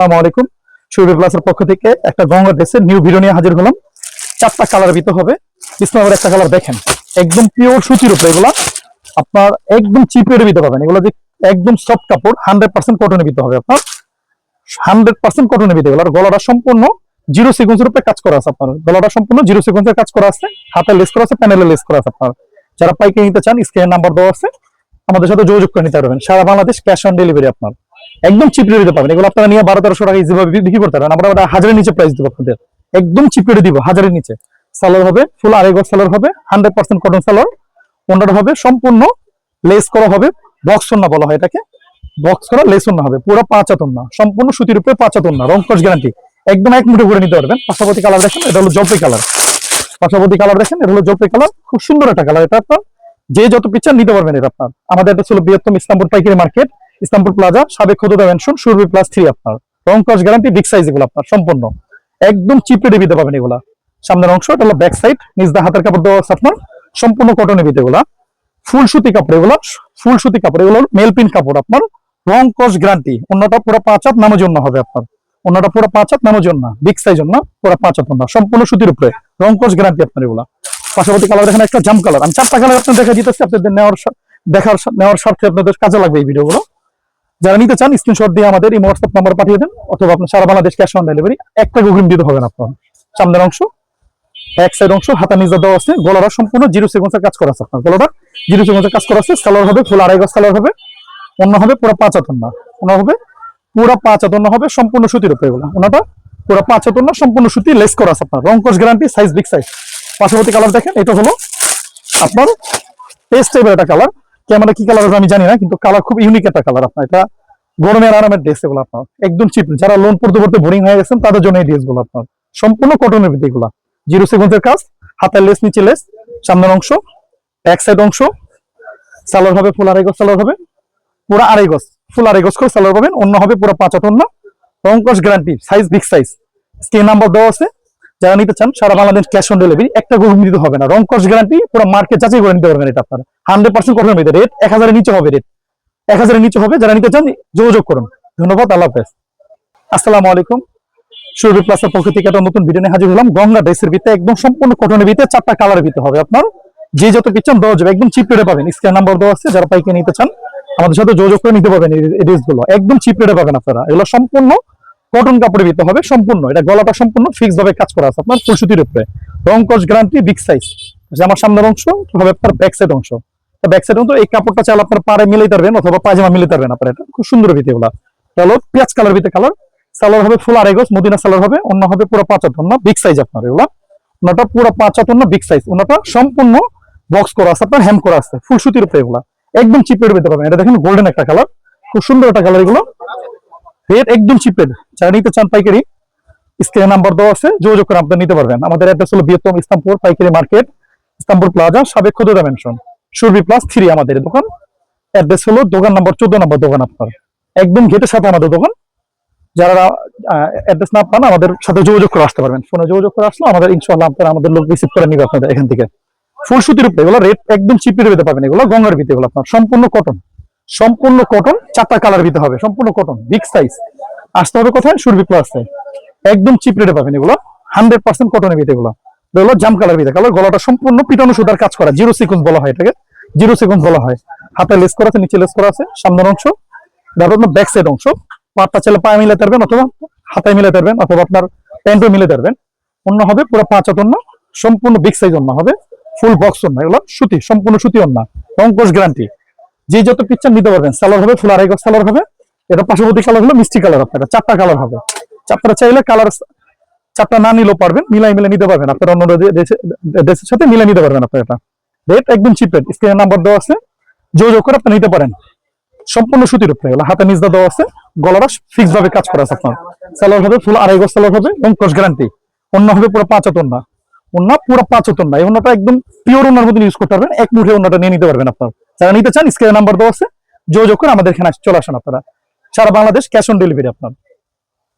আসসালামু আলাইকুম। সুরভি প্লাসের পক্ষ থেকে একটা গঙ্গা ড্রেসের নিউ ভিডিও নিয়ে হাজির হলাম। 4টা কালার ভিতরে হবে। বিসমিল্লাহির একটা কালার দেখেন, একদম পিওর সুতির উপরে এগুলা আপনার একদম চিপ রেটে দিতে পারবেন। এগুলো যে একদম সফট কাপড়, 100% কটনের ভিতরে হবে আপনার, 100% কটনের ভিতরে। এগুলোর গলাটা সম্পূর্ণ জিরো সিকোয়েন্সের উপরে কাজ করা আছে। আপনার গলাটা সম্পূর্ণ জিরো সিকোয়েন্সের কাজ করা আছে, হাতে লেস করা আছে, প্যানেলে লেস করা আছে। আপনার যারা পাইকারি নিতে চান স্ক্রিনের নাম্বার দেওয়া আছে, আমাদের সাথে যোগাযোগ করে নিতে পারবেন। সারা বাংলাদেশ ক্যাশ অন ডেলিভারি আপনার একদম চিপ রেটে দিতে পারবেন। এগুলো আপনারা নিয়ে 1200-1300 টাকা ইজিভাবে বিক্রি করতে পারবেন। আমরা ওটা 1000-এর নিচে প্রাইস দিব আপনাদের, একদম চিপ রেটে দিব 1000-এর নিচে। সালোয়ার হবে ফুল আড়াই গজ সালোয়ার হবে, 100% কটন সালোয়ার। ওন্নাটা হবে সম্পূর্ণ লেস করা হবে, বক্স ওন্না বলা হয় এটাকে, বক্স করা লেস ওন্না হবে, পুরো 5 হাত ওন্না, সম্পূর্ণ সুতির উপরে 5 হাত ওন্না, রং কস গ্যারান্টি, একদম এক মুঠো করে নিতে পারবেন। পাশাপাশি কালার দেখেন, এটা হলো জলপাই কালার। পাশাপাশি কালার দেখেন, এটা হলো জলপাই কালার, খুব সুন্দর একটা কালার। এটা আপনার যে যত পিকচার নিতে পারবেন এটা আপনার। আমাদের এটা ছিল বৃহত্তম ইসলামপুর পাইকারি মার্কেট, ইসলামপুর প্লাজা, সাবেক খোদা মেনশন, সুরভি প্লাস 3 আপনার। রং কস গ্যারান্টি, বিগ সাইজ এগুলো আপনার সম্পূর্ণ একদম চিপ রেটে দিতে পারবেন। এগুলা সামনের অংশ, এটা হলো ব্যাক সাইড, নিজ দা হাতের কাপড় দেওয়া আছে আপনার, সম্পূর্ণ কটনের ভিতরে। এগুলা ফুল সুতি কাপড়, এগুলো ফুল সুতি কাপড়, এগুলো মেল পিন কাপড় আপনার, রং কস গ্যারান্টি। অন্যটা পুরো 5 হাত নামার জন্য হবে আপনার, অন্যটা পুরো 5 হাত নামার জন্য, বিগ সাইজ জন্য পুরো 5 হাত অন্য, সম্পূর্ণ সুতির উপরে, রং কস গ্যারান্টি আপনার। এগুলা পাশাপাশি কালার দেখেন, একটা জাম কালার। আমি 4টা কালার আপনাদের দেখা দিতেছি, আপনাদের নেওয়ার স্বার্থে আপনাদের কাজে লাগবে এই ভিডিওগুলো। যারা নিতে চান স্ক্রিনশট দিয়ে আমাদের এই হোয়াটসঅ্যাপ নাম্বার পাঠিয়ে দেন, অথবা আপনার সারা বাংলাদেশ ক্যাশ অন ডেলিভারি, একটা অগ্রিম দিতে হবে না আপনার। সামনের অংশ, এক সাইড অংশ, হাতা নিজা দেওয়া আছে, গলাটা সম্পূর্ণ জিরো সিকোয়েন্সের কাজ করা আছে আপনার, গলাটা জিরো সিকোয়েন্সের কাজ করা আছে। সালোয়ার হবে ফুল আড়াই গজ সালোয়ার হবে, অন্য হবে পুরো 5 হাত ওন্না, অন্য হবে পুরো 5 হাত ওন্না হবে, সম্পূর্ণ সুতির উপরে। এগুলো ওনাটা পুরো 5 হাত ওন্না, সম্পূর্ণ সুতি, লেস করা আছে আপনার, রং কস গ্যারান্টি, সাইজ বিগ সাইজ। পাশাপাশি কালার দেখেন, এটা হলো আপনার পেস্ট টাইপের একটা কালার। ক্যামেরা কি কালার আমি জানি না, কিন্তু কালার খুব ইউনিক একটা কালার আপনার। এটা গরমের আরামের ড্রেস এগুলো আপনার, একদম চিপ। যারা লোন পড়তে পড়তে বোরিং হয়ে গেছেন তাদের জন্য এই ড্রেস গুলো আপনার, সম্পূর্ণ কটনের ভিতরে। এগুলা জিরো সিকোয়েন্সের কাজ, হাতের লেস, নিচে লেস, সামনের অংশ, এক সাইড অংশ। সালোয়ার হবে ফুল আড়াই গজ সালোয়ার হবে, পুরো আড়াই গজ, ফুল আড়াই গজ করে সালোয়ার পাবেন। অন্য হবে পুরো 5 হাত ওন্না, রং কস guarantee, size big size. Screen number দেওয়া আছে, যারা নিতে চান সারা বাংলাদেশ ক্যাশ অন ডেলিভারি, একটা গরম দিতে হবে না, রং কস গ্যারান্টি, পুরো মার্কেট যাচাই করে নিতে পারবেন। এটা আপনার 100% কটনের ভিতরে, রেট 1000-এর নিচে হবে, রেট 1000-এর নিচে হবে। যারা নিতে চান যোগাযোগ করুন। ধন্যবাদ, আল্লাহ হাফেজ। আসসালামু আলাইকুম। সুরভি প্লাসের পক্ষ থেকে একটা নতুন ভিডিও নিয়ে হাজির হলাম। গঙ্গা ড্রেসের ভিতরে একদম সম্পূর্ণ কটনের ভিতরে, 4টা কালারের ভিতরে হবে আপনার। যে যত পিকচার দেওয়া যাবে, একদম চিপ রেটে পাবেন। স্ক্রিন নাম্বার দেওয়া আছে, যারা পাইকারি নিতে চান আমাদের সাথে যোগাযোগ করে নিতে পারবেন। এই ড্রেসগুলো একদম চিপ রেটে পাবেন আপনারা। এগুলো সম্পূর্ণ কটন কাপড়ের ভিতরে হবে, সম্পূর্ণ। এটা গলাটা সম্পূর্ণ ফিক্স ভাবে কাজ করা আছে আপনার, ফুল সুতির উপরে, রং কস গ্যারান্টি, বিগ সাইজ। আমার সামনের অংশ হবে আপনার ব্যাক সাইড অংশ, ব্যাক সাইড অংশ। এই কাপড়টা চাইলে আপনার পাড়ে মিলাইতে পারবেন, অথবা পায়জামা মিলাইতে পারবেন আপনার। এটা খুব সুন্দর ভিতরে। এগুলা হলো পেঁয়াজ কালার ভিতরে কালার। সালোয়ার হবে ফুল আড়াই গজ, মদিনা সালোয়ার হবে, অন্য হবে পুরো 5 হাত ওন্না, বিগ সাইজ আপনার। এগুলা ওনাটা পুরো 5 হাত ওন্না, বিগ সাইজ। ওনাটা সম্পূর্ণ বক্স করা আছে আপনার, হ্যাম করা আছে, ফুল সুতির উপরে। এগুলা একদম চিপ রেটে পেতে পারবেন। এটা দেখেন গোল্ডেন একটা কালার, খুব সুন্দর একটা কালার। এগুলো রেট একদম চিপ রেট। যারা নিতে চান পাইকারি, স্ক্রিনে নাম্বার দেওয়া আছে, যোগাযোগ করে আপনারা নিতে পারবেন। আমাদের অ্যাড্রেস হলো বৃহত্তম ইসলামপুর পাইকারি মার্কেট, ইসলামপুর প্লাজা, সাবেক খোদা মেনশন, সুরভি প্লাস 3 আমাদের দোকান। অ্যাড্রেস হলো দোকান নাম্বার 14 নম্বর দোকান আপনার, একদম গেটের সাথে আমাদের দোকান। যারা অ্যাড্রেস না পান আমাদের সাথে যোগাযোগ করে আসতে পারবেন। ফোনে যোগাযোগ করে আসলে আমাদের ইনশাআল্লাহ আপনারা, আমাদের লোক রিসিভ করে নিবে আপনাদের এখান থেকে। ফুল সুতির উপরে এগুলো, রেট একদম চিপ রেটে পেতে পারবেন। এগুলো গঙ্গার ভিতরে, এগুলো আপনার সম্পূর্ণ কটন, সম্পূর্ণ কটন। 4টা কালার ভিতরে হবে, সম্পূর্ণ কটন, বিগ সাইজ। আসতে হবে কোথায়? সুরভি প্লাসে, একদম চিপ রেটে পাবেন। এগুলো 100% কটনের ভিতরে। এগুলো এগুলো জাম কালার ভিতরে কালার, গলাটা সম্পূর্ণ পিটানো সুতার কাজ করা, জিরো সিকোয়েন্স বলা হয় এটাকে, জিরো সিকোয়েন্স বলা হয়। হাতে লেস করা আছে, নিচে লেস করা আছে, সামনের অংশ, ব্যাক সাইড অংশ। পাটটা চাইলে পায়ে মিলাতে পারবেন, অথবা হাতায় মিলাতে পারবেন, অথবা আপনার প্যান্টও মিলাতে পারবেন। অন্য হবে পুরো 5 হাত ওন্না, সম্পূর্ণ বিগ সাইজ অন্য হবে, ফুল বক্স ওন্না। এগুলো সুতি, সম্পূর্ণ সুতি ওন্না, রং কস গ্যারান্টি। যে যত পিকচার নিতে পারবেন। সালোয়ার হবে ফুল আড়াই গজ সালোয়ার হবে। এটা পাশাপাশি কালার হলো মিষ্টি কালার আপনার, 4টা কালার হবে। 4টা চাইলে কালার 4টা না নিলেও পারবেন, মিলাই মিলে নিতে পারবেন আপনার, অন্য ড্রেসের সাথে মিলাই নিতে পারবেন আপনার। এটা রেট একদম চিপ রেট। স্ক্রিনের নাম্বার দেওয়া আছে, যোগাযোগ করে আপনি নিতে পারেন। সম্পূর্ণ সুতির উপরে, হাতে নিজদা দেওয়া আছে, গলাটা ফিক্স ভাবে কাজ করা আছে আপনার। সালোয়ার হবে ফুল আড়াই গজ সালোয়ার হবে, এবং কস গ্যারান্টি। অন্য হবে পুরো 5 হাত ওন্না, ওন্না পুরো 5 হাত ওন্না। এই ওন্নাটা একদম পিওর ওন্নার মধ্যে ইউজ করতে পারবেন, এক মুঠে ওন্নাটা নিয়ে নিতে পারবেন আপনার। যারা নিতে চান স্ক্রিনের নাম্বার দেওয়া আছে, যোগাযোগ করে আমাদের এখানে চলে আসেন আপনারা। সারা বাংলাদেশ ক্যাশ অন ডেলিভারি আপনার।